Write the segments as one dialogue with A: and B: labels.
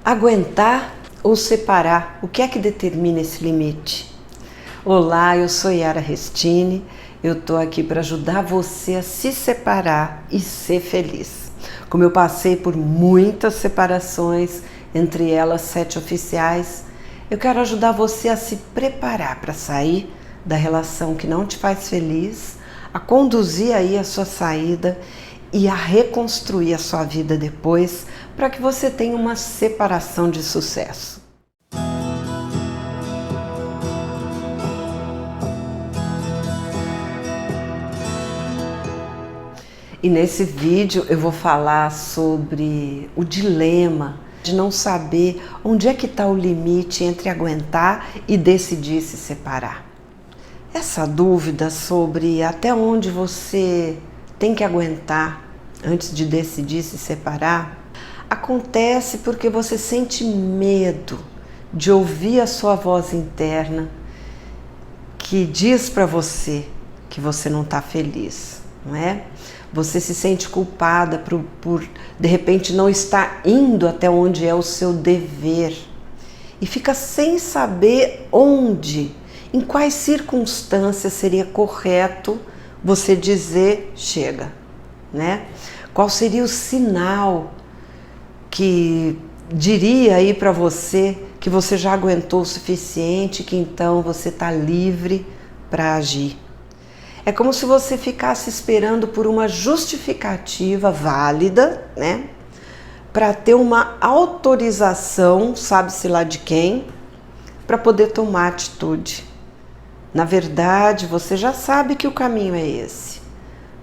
A: Aguentar ou separar? O que é que determina esse limite? Olá, eu sou Yara Restini, eu estou aqui para ajudar você a se separar e ser feliz. Como eu passei por muitas separações, entre elas 7 oficiais, eu quero ajudar você a se preparar para sair da relação que não te faz feliz, a conduzir aí a sua saída e a reconstruir a sua vida depois, para que você tenha uma separação de sucesso. E nesse vídeo eu vou falar sobre o dilema de não saber onde é que está o limite entre aguentar e decidir se separar. Essa dúvida sobre até onde você tem que aguentar antes de decidir se separar acontece porque você sente medo de ouvir a sua voz interna que diz para você que você não está feliz, não é? Você se sente culpada por de repente não estar indo até onde é o seu dever e fica sem saber onde, em quais circunstâncias seria correto você dizer chega, né? Qual seria o sinal que diria aí para você que você já aguentou o suficiente, que então você está livre para agir? É como se você ficasse esperando por uma justificativa válida, né? Para ter uma autorização, sabe-se lá de quem, para poder tomar atitude. Na verdade, você já sabe que o caminho é esse,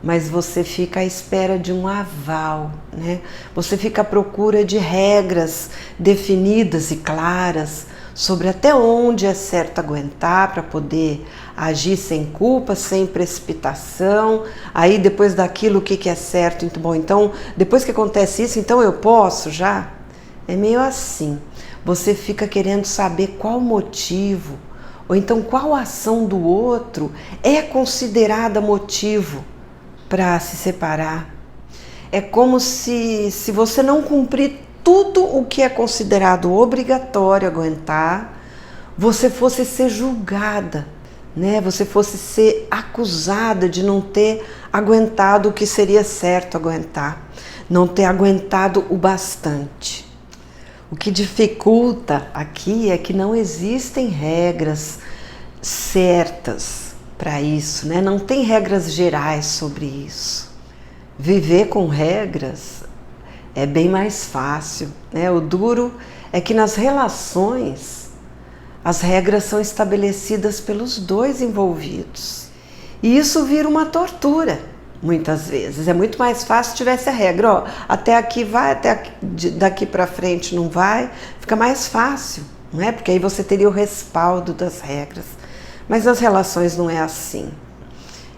A: mas você fica à espera de um aval, né? Você fica à procura de regras definidas e claras sobre até onde é certo aguentar para poder agir sem culpa, sem precipitação. Aí depois daquilo o que é certo, então depois que acontece isso, então eu posso já? É meio assim. Você fica querendo saber qual motivo ou então qual ação do outro é considerada motivo para se separar. É como se você não cumprir tudo o que é considerado obrigatório aguentar, você fosse ser julgada, né? Você fosse ser acusada de não ter aguentado o que seria certo aguentar, não ter aguentado o bastante. O que dificulta aqui é que não existem regras certas para isso, né? Não tem regras gerais sobre isso. Viver com regras é bem mais fácil, né? O duro é que nas relações as regras são estabelecidas pelos dois envolvidos. E isso vira uma tortura, muitas vezes. É muito mais fácil se tivesse a regra, ó, até aqui vai, até aqui, daqui para frente não vai. Fica mais fácil, não é? Porque aí você teria o respaldo das regras. Mas nas relações não é assim.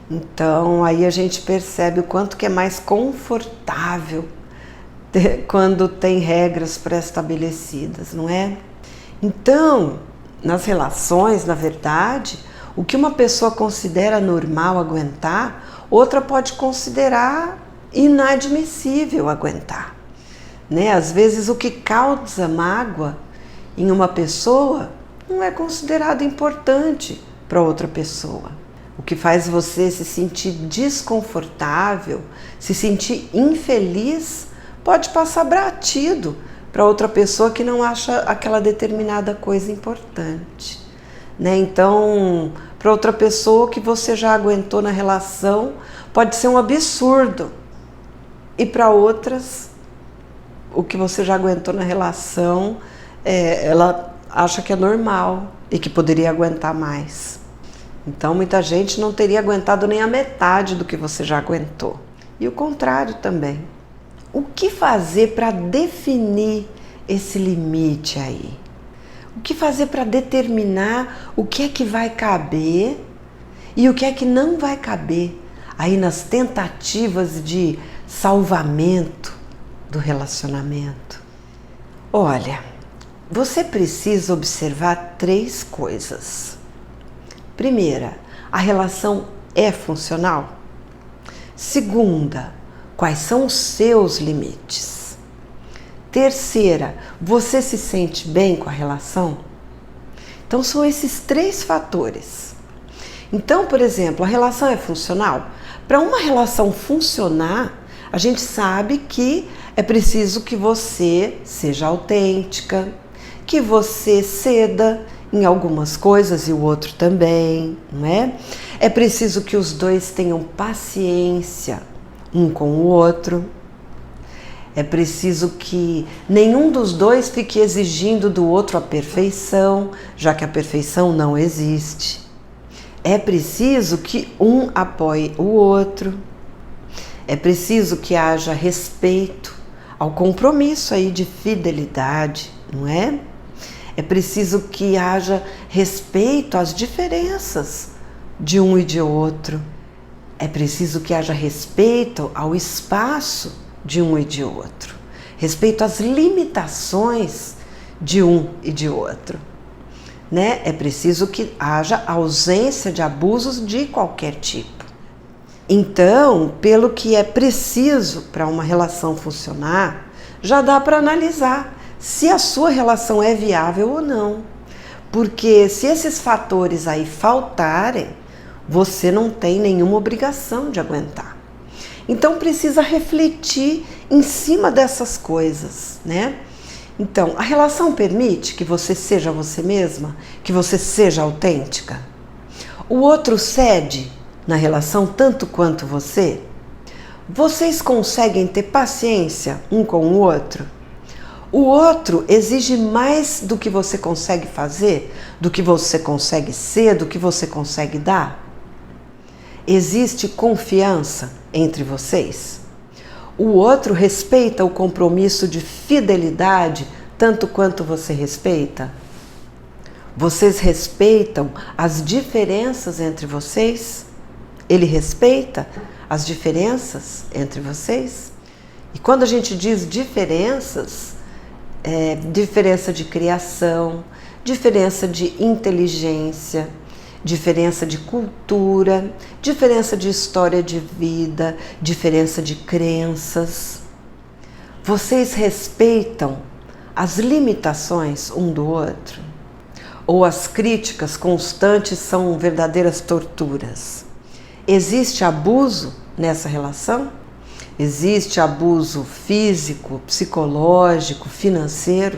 A: Então aí a gente percebe o quanto que é mais confortável quando tem regras pré-estabelecidas, não é? Então, nas relações, na verdade, o que uma pessoa considera normal aguentar, outra pode considerar inadmissível aguentar, né? Às vezes o que causa mágoa em uma pessoa não é considerado importante para outra pessoa. O que faz você se sentir desconfortável, se sentir infeliz, pode passar batido para outra pessoa que não acha aquela determinada coisa importante, né? Então, para outra pessoa que você já aguentou na relação, pode ser um absurdo. E para outras, o que você já aguentou na relação, ela acha que é normal e que poderia aguentar mais. Então, muita gente não teria aguentado nem a metade do que você já aguentou. E o contrário também. O que fazer para definir esse limite aí? O que fazer para determinar o que é que vai caber e o que é que não vai caber aí nas tentativas de salvamento do relacionamento? Olha, você precisa observar 3 coisas. Primeira, a relação é funcional? Segunda, quais são os seus limites? Terceira, você se sente bem com a relação? Então são esses 3 fatores. Então, por exemplo, a relação é funcional? Para uma relação funcionar, a gente sabe que é preciso que você seja autêntica, que você ceda em algumas coisas e o outro também, não é? É preciso que os dois tenham paciência um com o outro. É preciso que nenhum dos dois fique exigindo do outro a perfeição, já que a perfeição não existe. É preciso que um apoie o outro. É preciso que haja respeito ao compromisso aí de fidelidade, não é? É preciso que haja respeito às diferenças de um e de outro. É preciso que haja respeito ao espaço de um e de outro. Respeito às limitações de um e de outro. Né? É preciso que haja ausência de abusos de qualquer tipo. Então, pelo que é preciso para uma relação funcionar, já dá para analisar se a sua relação é viável ou não. Porque se esses fatores aí faltarem, você não tem nenhuma obrigação de aguentar. Então precisa refletir em cima dessas coisas, né? Então, a relação permite que você seja você mesma, que você seja autêntica? O outro cede na relação tanto quanto você? Vocês conseguem ter paciência um com o outro? O outro exige mais do que você consegue fazer, do que você consegue ser, do que você consegue dar? Existe confiança entre vocês? O outro respeita o compromisso de fidelidade tanto quanto você respeita? Vocês respeitam as diferenças entre vocês? Ele respeita as diferenças entre vocês? E quando a gente diz diferenças, diferença de criação, diferença de inteligência, diferença de cultura, diferença de história de vida, diferença de crenças. Vocês respeitam as limitações um do outro? Ou as críticas constantes são verdadeiras torturas? Existe abuso nessa relação? Existe abuso físico, psicológico, financeiro?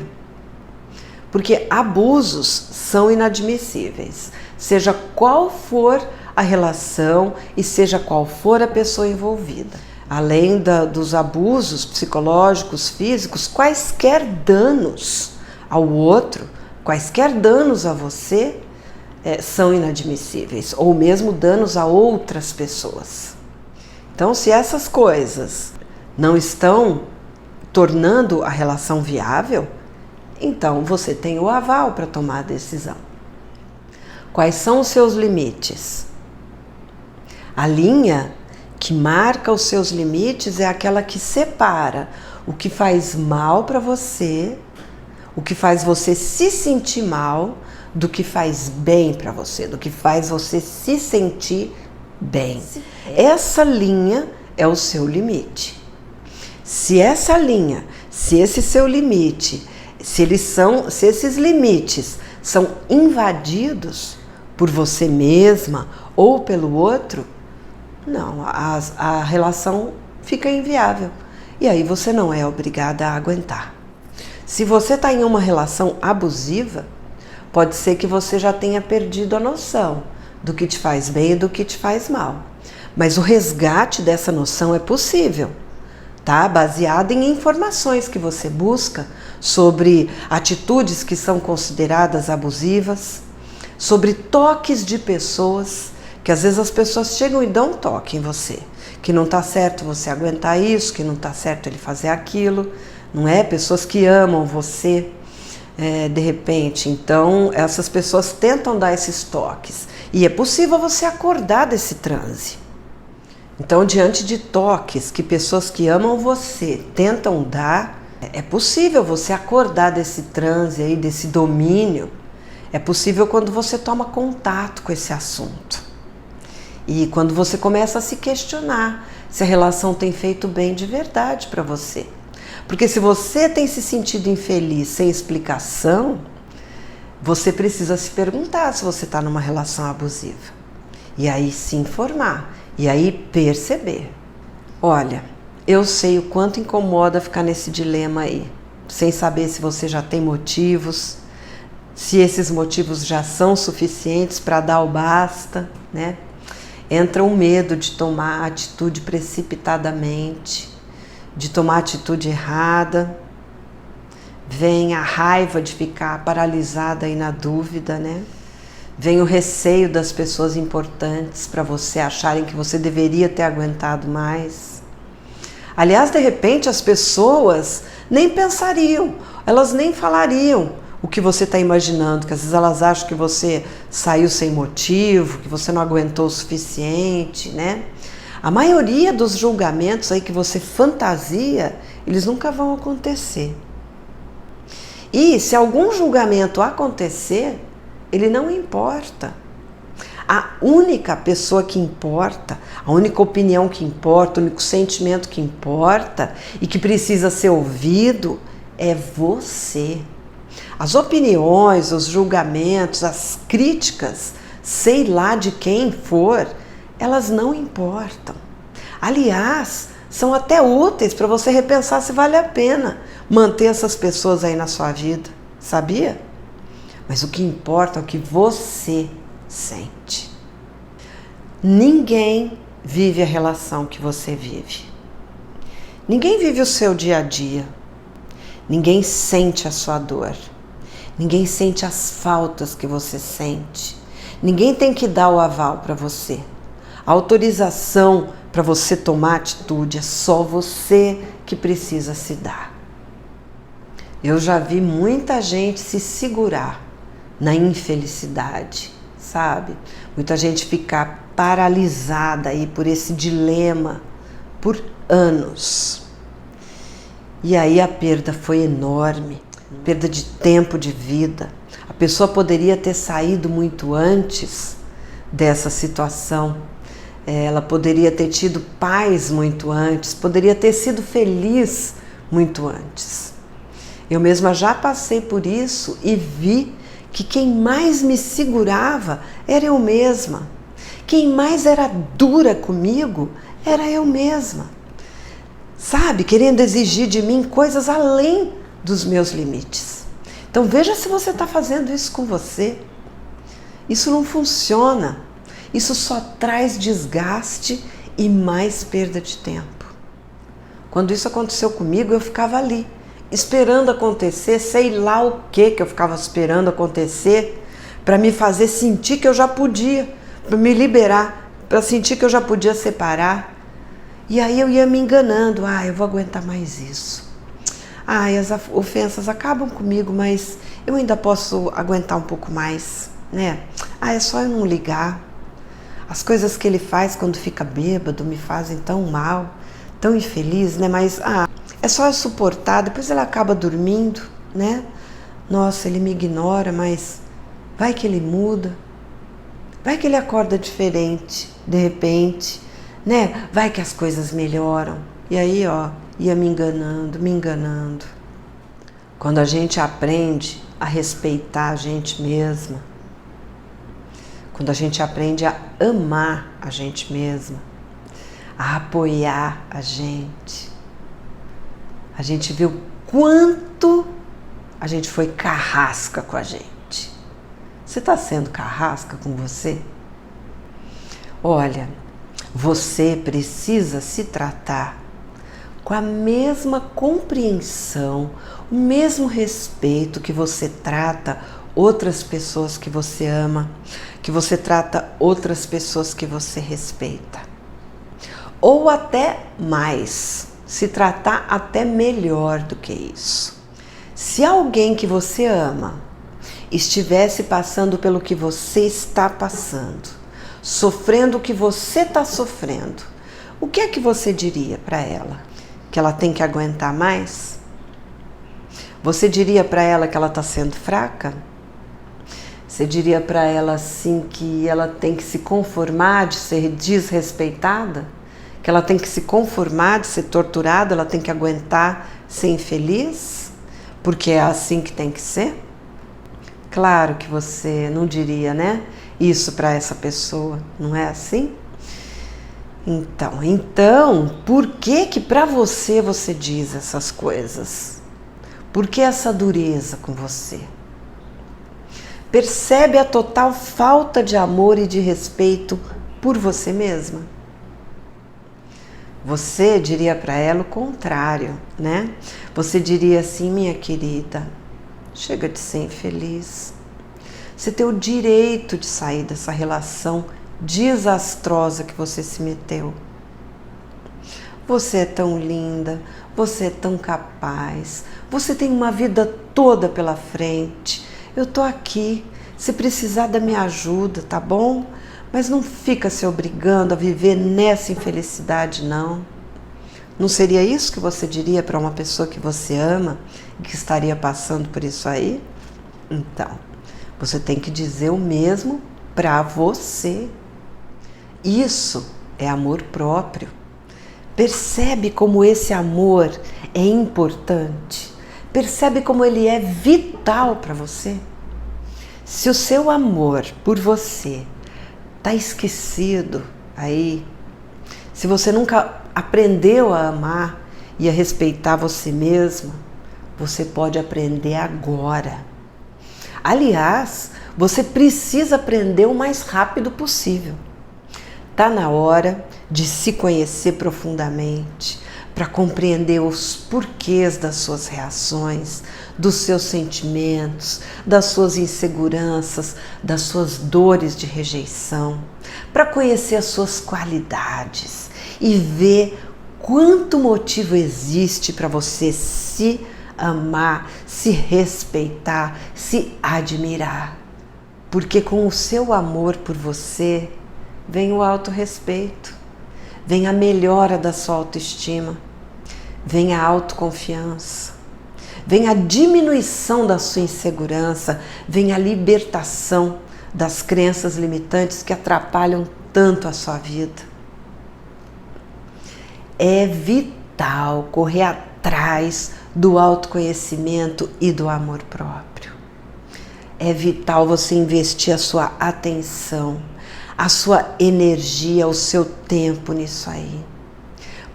A: Porque abusos são inadmissíveis, seja qual for a relação e seja qual for a pessoa envolvida. Além dos abusos psicológicos, físicos, quaisquer danos ao outro, quaisquer danos a você, são inadmissíveis, ou mesmo danos a outras pessoas. Então, se essas coisas não estão tornando a relação viável, então você tem o aval para tomar a decisão. Quais são os seus limites? A linha que marca os seus limites é aquela que separa o que faz mal para você, o que faz você se sentir mal, do que faz bem para você, do que faz você se sentir bem. Essa linha é o seu limite. Se essa linha, se esse seu limite, se esses limites são invadidos por você mesma ou pelo outro, não, a relação fica inviável. E aí você não é obrigada a aguentar. Se você está em uma relação abusiva, pode ser que você já tenha perdido a noção do que te faz bem e do que te faz mal. Mas o resgate dessa noção é possível, tá? Baseado em informações que você busca sobre atitudes que são consideradas abusivas, sobre toques de pessoas, que às vezes as pessoas chegam e dão um toque em você, que não está certo você aguentar isso, que não está certo ele fazer aquilo, não é? Pessoas que amam você, de repente. Então, essas pessoas tentam dar esses toques. E é possível você acordar desse transe. Então, diante de toques que pessoas que amam você tentam dar, é possível você acordar desse transe aí, desse domínio. É possível quando você toma contato com esse assunto. E quando você começa a se questionar se a relação tem feito bem de verdade para você. Porque se você tem se sentido infeliz sem explicação, você precisa se perguntar se você está numa relação abusiva. E aí se informar. E aí perceber. Olha, eu sei o quanto incomoda ficar nesse dilema aí. Sem saber se você já tem motivos, se esses motivos já são suficientes para dar o basta, né? Entra o medo de tomar atitude precipitadamente, de tomar atitude errada. Vem a raiva de ficar paralisada aí na dúvida, né? Vem o receio das pessoas importantes para você acharem que você deveria ter aguentado mais. Aliás, de repente as pessoas nem pensariam, elas nem falariam o que você está imaginando, que às vezes elas acham que você saiu sem motivo, que você não aguentou o suficiente, né? A maioria dos julgamentos aí que você fantasia, eles nunca vão acontecer. E se algum julgamento acontecer, ele não importa. A única pessoa que importa, a única opinião que importa, o único sentimento que importa e que precisa ser ouvido é você. As opiniões, os julgamentos, as críticas, sei lá de quem for, elas não importam. Aliás, são até úteis para você repensar se vale a pena manter essas pessoas aí na sua vida, sabia? Mas o que importa é o que você sente. Ninguém vive a relação que você vive. Ninguém vive o seu dia a dia. Ninguém sente a sua dor. Ninguém sente as faltas que você sente. Ninguém tem que dar o aval para você. A autorização para você tomar atitude é só você que precisa se dar. Eu já vi muita gente se segurar na infelicidade, sabe? Muita gente ficar paralisada aí por esse dilema por anos. E aí a perda foi enorme, perda de tempo de vida. A pessoa poderia ter saído muito antes dessa situação. Ela poderia ter tido paz muito antes, poderia ter sido feliz muito antes. Eu mesma já passei por isso e vi que quem mais me segurava era eu mesma. Quem mais era dura comigo era eu mesma. Sabe, querendo exigir de mim coisas além dos meus limites. Então veja se você está fazendo isso com você. Isso não funciona. Isso só traz desgaste e mais perda de tempo. Quando isso aconteceu comigo, eu ficava ali, esperando acontecer, sei lá o que eu ficava esperando acontecer, para me fazer sentir que eu já podia, para me liberar, para sentir que eu já podia separar. E aí eu ia me enganando, eu vou aguentar mais isso. As ofensas acabam comigo, mas eu ainda posso aguentar um pouco mais, né? É só eu não ligar. As coisas que ele faz quando fica bêbado me fazem tão mal, tão infeliz, né? Mas é só eu suportar, depois ele acaba dormindo, né? Nossa, ele me ignora, mas vai que ele muda. Vai que ele acorda diferente, de repente, né? Vai que as coisas melhoram. E aí, ia me enganando. Quando a gente aprende a respeitar a gente mesma, quando a gente aprende a amar a gente mesma, a apoiar a gente vê o quanto a gente foi carrasca com a gente. Você está sendo carrasca com você? Olha, você precisa se tratar com a mesma compreensão, o mesmo respeito que você trata outras pessoas que você ama, que você trata outras pessoas que você respeita. Ou até mais, se tratar até melhor do que isso. Se alguém que você ama estivesse passando pelo que você está passando, sofrendo o que você está sofrendo, o que é que você diria para ela? Que ela tem que aguentar mais? Você diria para ela que ela está sendo fraca? Você diria para ela assim que ela tem que se conformar de ser desrespeitada? Que ela tem que se conformar de ser torturada? Ela tem que aguentar ser infeliz? Porque é assim que tem que ser? Claro que você não diria, né? Isso para essa pessoa, não é assim? Então, por que para você diz essas coisas? Por que essa dureza com você? Percebe a total falta de amor e de respeito por você mesma? Você diria para ela o contrário, né? Você diria assim: minha querida, chega de ser infeliz. Você tem o direito de sair dessa relação desastrosa que você se meteu. Você é tão linda, você é tão capaz, você tem uma vida toda pela frente. Eu tô aqui, se precisar da minha ajuda, tá bom? Mas não fica se obrigando a viver nessa infelicidade, não. Não seria isso que você diria para uma pessoa que você ama e que estaria passando por isso aí? Então, você tem que dizer o mesmo para você. Isso é amor próprio. Percebe como esse amor é importante? Percebe como ele é vital para você? Se o seu amor por você está esquecido aí, se você nunca aprendeu a amar e a respeitar você mesma, você pode aprender agora. Aliás, você precisa aprender o mais rápido possível. Está na hora de se conhecer profundamente, para compreender os porquês das suas reações, dos seus sentimentos, das suas inseguranças, das suas dores de rejeição, para conhecer as suas qualidades e ver quanto motivo existe para você se amar, se respeitar, se admirar. Porque com o seu amor por você, vem o autorrespeito, vem a melhora da sua autoestima, vem a autoconfiança, vem a diminuição da sua insegurança, vem a libertação das crenças limitantes que atrapalham tanto a sua vida. É vital correr atrás do autoconhecimento e do amor próprio. É vital você investir a sua atenção, a sua energia, o seu tempo nisso aí.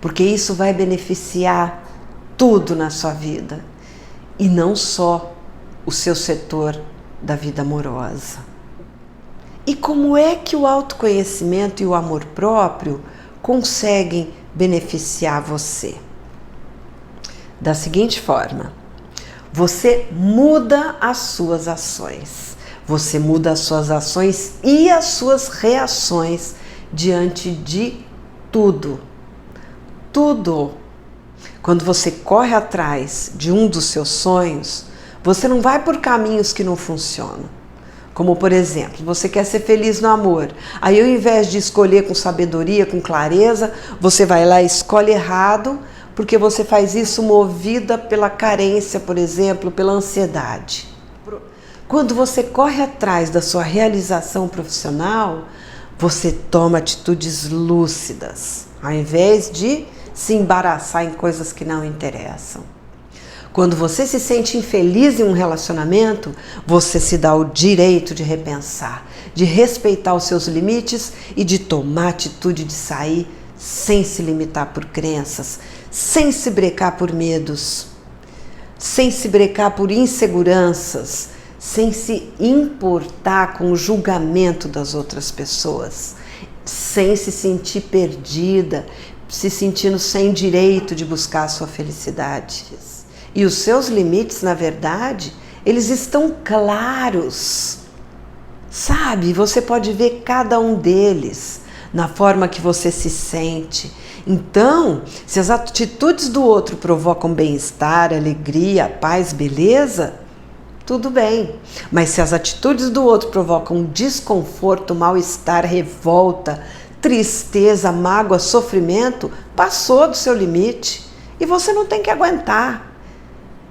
A: Porque isso vai beneficiar tudo na sua vida. E não só o seu setor da vida amorosa. E como é que o autoconhecimento e o amor próprio conseguem beneficiar você? Da seguinte forma: você muda as suas ações. Você muda as suas ações e as suas reações diante de tudo. Tudo. Quando você corre atrás de um dos seus sonhos, você não vai por caminhos que não funcionam. Como, por exemplo, você quer ser feliz no amor. Aí, ao invés de escolher com sabedoria, com clareza, você vai lá e escolhe errado, porque você faz isso movida pela carência, por exemplo, pela ansiedade. Quando você corre atrás da sua realização profissional, você toma atitudes lúcidas, ao invés de se embaraçar em coisas que não interessam. Quando você se sente infeliz em um relacionamento, você se dá o direito de repensar, de respeitar os seus limites e de tomar atitude de sair sem se limitar por crenças, sem se brecar por medos, sem se brecar por inseguranças, sem se importar com o julgamento das outras pessoas, sem se sentir perdida, se sentindo sem direito de buscar a sua felicidade. E os seus limites, na verdade, eles estão claros. Sabe, você pode ver cada um deles na forma que você se sente. Então, se as atitudes do outro provocam bem-estar, alegria, paz, beleza, tudo bem. Mas se as atitudes do outro provocam desconforto, mal-estar, revolta, tristeza, mágoa, sofrimento, passou do seu limite e você não tem que aguentar.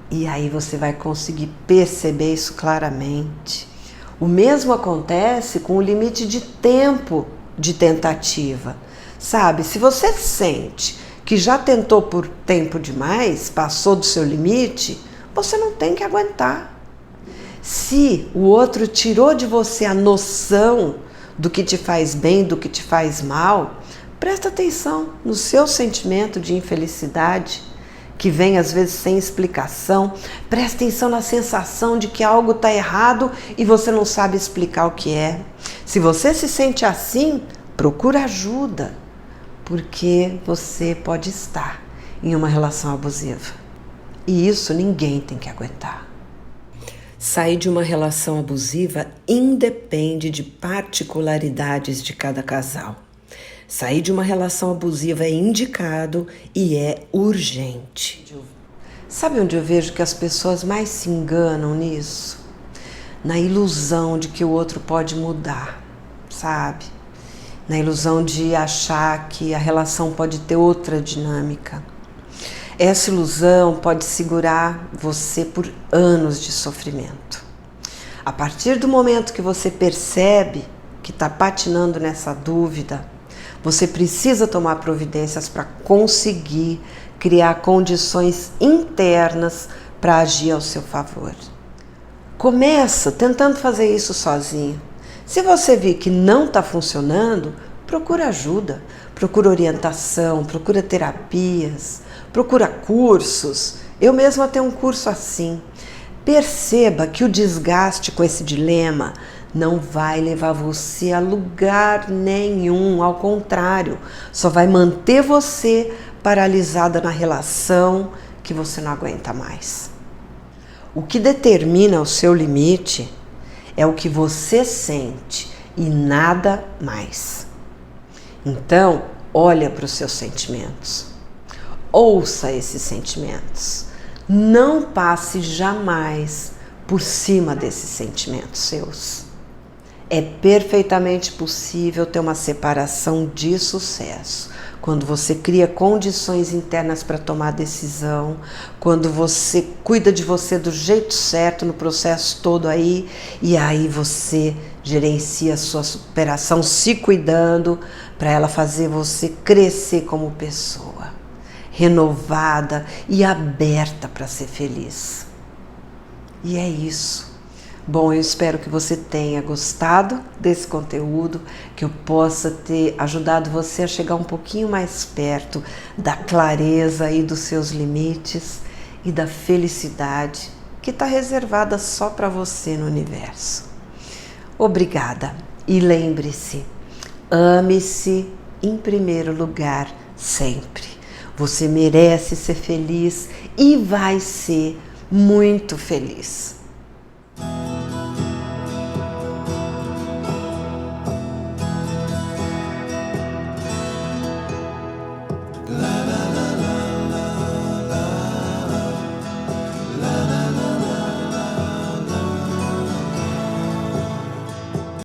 A: E aí você vai conseguir perceber isso claramente. O mesmo acontece com o limite de tempo de tentativa. Sabe, se você sente que já tentou por tempo demais, passou do seu limite, você não tem que aguentar. Se o outro tirou de você a noção do que te faz bem, do que te faz mal, presta atenção no seu sentimento de infelicidade, que vem às vezes sem explicação. Presta atenção na sensação de que algo está errado e você não sabe explicar o que é. Se você se sente assim, procura ajuda, porque você pode estar em uma relação abusiva. E isso ninguém tem que aguentar. Sair de uma relação abusiva independe de particularidades de cada casal. Sair de uma relação abusiva é indicado e é urgente. Sabe onde eu vejo que as pessoas mais se enganam nisso? Na ilusão de que o outro pode mudar, sabe? Na ilusão de achar que a relação pode ter outra dinâmica. Essa ilusão pode segurar você por anos de sofrimento. A partir do momento que você percebe que está patinando nessa dúvida, você precisa tomar providências para conseguir criar condições internas para agir ao seu favor. Começa tentando fazer isso sozinho. Se você vir que não está funcionando, procura ajuda, procura orientação, procura terapias, procura cursos. Eu mesma tenho um curso assim. Perceba que o desgaste com esse dilema não vai levar você a lugar nenhum, ao contrário, só vai manter você paralisada na relação que você não aguenta mais. O que determina o seu limite é o que você sente e nada mais. Então, olha para os seus sentimentos. Ouça esses sentimentos. Não passe jamais por cima desses sentimentos seus. É perfeitamente possível ter uma separação de sucesso. Quando você cria condições internas para tomar decisão, quando você cuida de você do jeito certo no processo todo aí, e aí você gerencia a sua superação se cuidando para ela fazer você crescer como pessoa, renovada e aberta para ser feliz. E é isso. Bom, eu espero que você tenha gostado desse conteúdo, que eu possa ter ajudado você a chegar um pouquinho mais perto da clareza e dos seus limites e da felicidade que está reservada só para você no universo. Obrigada e lembre-se, ame-se em primeiro lugar sempre. Você merece ser feliz e vai ser muito feliz.